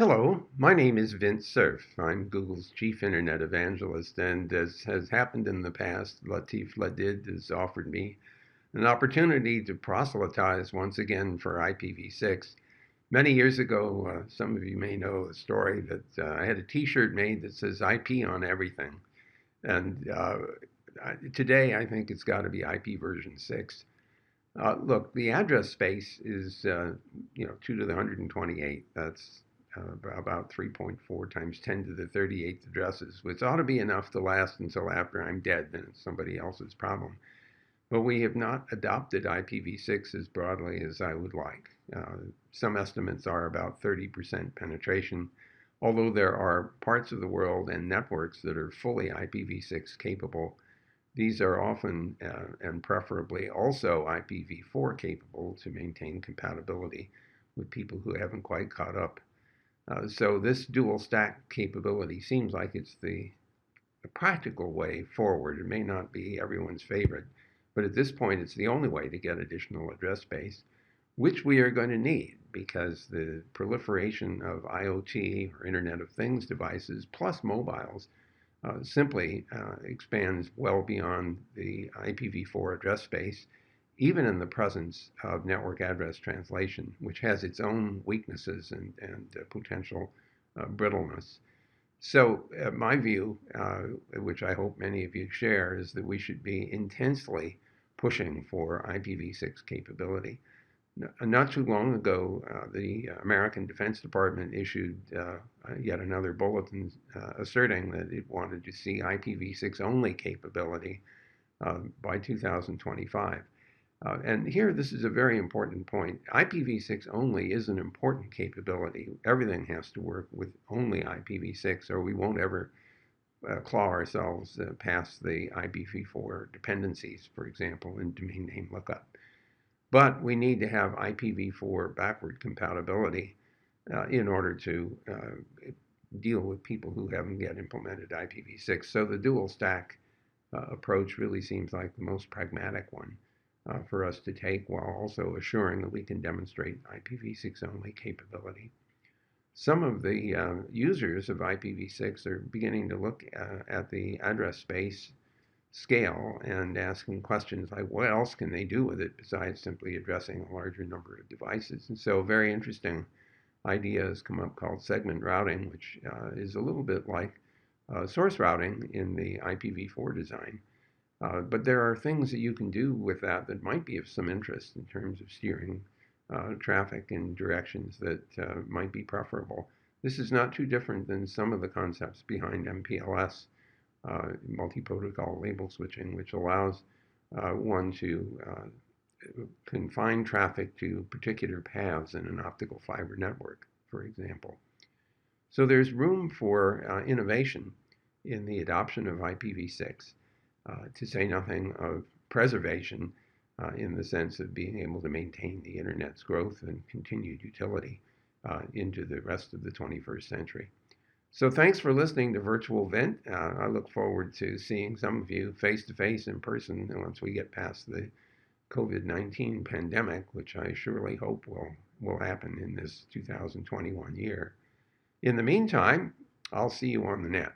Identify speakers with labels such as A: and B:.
A: Hello, my name is Vince Cerf. I'm Google's Chief Internet Evangelist, and as has happened in the past, DAtW2021 has offered me an opportunity to proselytize once again for IPv6. Many years ago, some of you may know the story that I had a T-shirt made that says IP on everything, and today I think it's got to be IP version 6. Look, the address space is 2 to the 128. That's about 3.4 times 10 to the 38th addresses, which ought to be enough to last until after I'm dead, then it's somebody else's problem. But we have not adopted IPv6 as broadly as I would like. Some estimates are about 30% penetration, although there are parts of the world and networks that are fully IPv6 capable. These are often and preferably also IPv4 capable to maintain compatibility with people who haven't quite caught up. So this dual stack capability seems like it's the practical way forward. It may not be everyone's favorite, but at this point it's the only way to get additional address space, which we are going to need because the proliferation of IoT or Internet of Things devices plus mobiles simply expands well beyond the IPv4 address space, even in the presence of network address translation, which has its own weaknesses and potential brittleness. So my view, which I hope many of you share, is that we should be intensely pushing for IPv6 capability. Not too long ago, the American Defense Department issued yet another bulletin asserting that it wanted to see IPv6 only capability by 2025. And here, this is a very important point. IPv6 only is an important capability. Everything has to work with only IPv6, or we won't ever claw ourselves past the IPv4 dependencies, for example, in domain name lookup. But we need to have IPv4 backward compatibility in order to deal with people who haven't yet implemented IPv6. So the dual stack approach really seems like the most pragmatic one for us to take, while also assuring that we can demonstrate IPv6 only capability. Some of the users of IPv6 are beginning to look at the address space scale and asking questions like, what else can they do with it besides simply addressing a larger number of devices? And so a very interesting idea has come up called segment routing, which is a little bit like source routing in the IPv4 design. But there are things that you can do with that might be of some interest in terms of steering traffic in directions that might be preferable. This is not too different than some of the concepts behind MPLS, multi-protocol label switching, which allows one to confine traffic to particular paths in an optical fiber network, for example. So there's room for innovation in the adoption of IPv6, to say nothing of preservation in the sense of being able to maintain the Internet's growth and continued utility into the rest of the 21st century. So thanks for listening to Virtual Vint. I look forward to seeing some of you face-to-face in person once we get past the COVID-19 pandemic, which I surely hope will happen in this 2021 year. In the meantime, I'll see you on the net.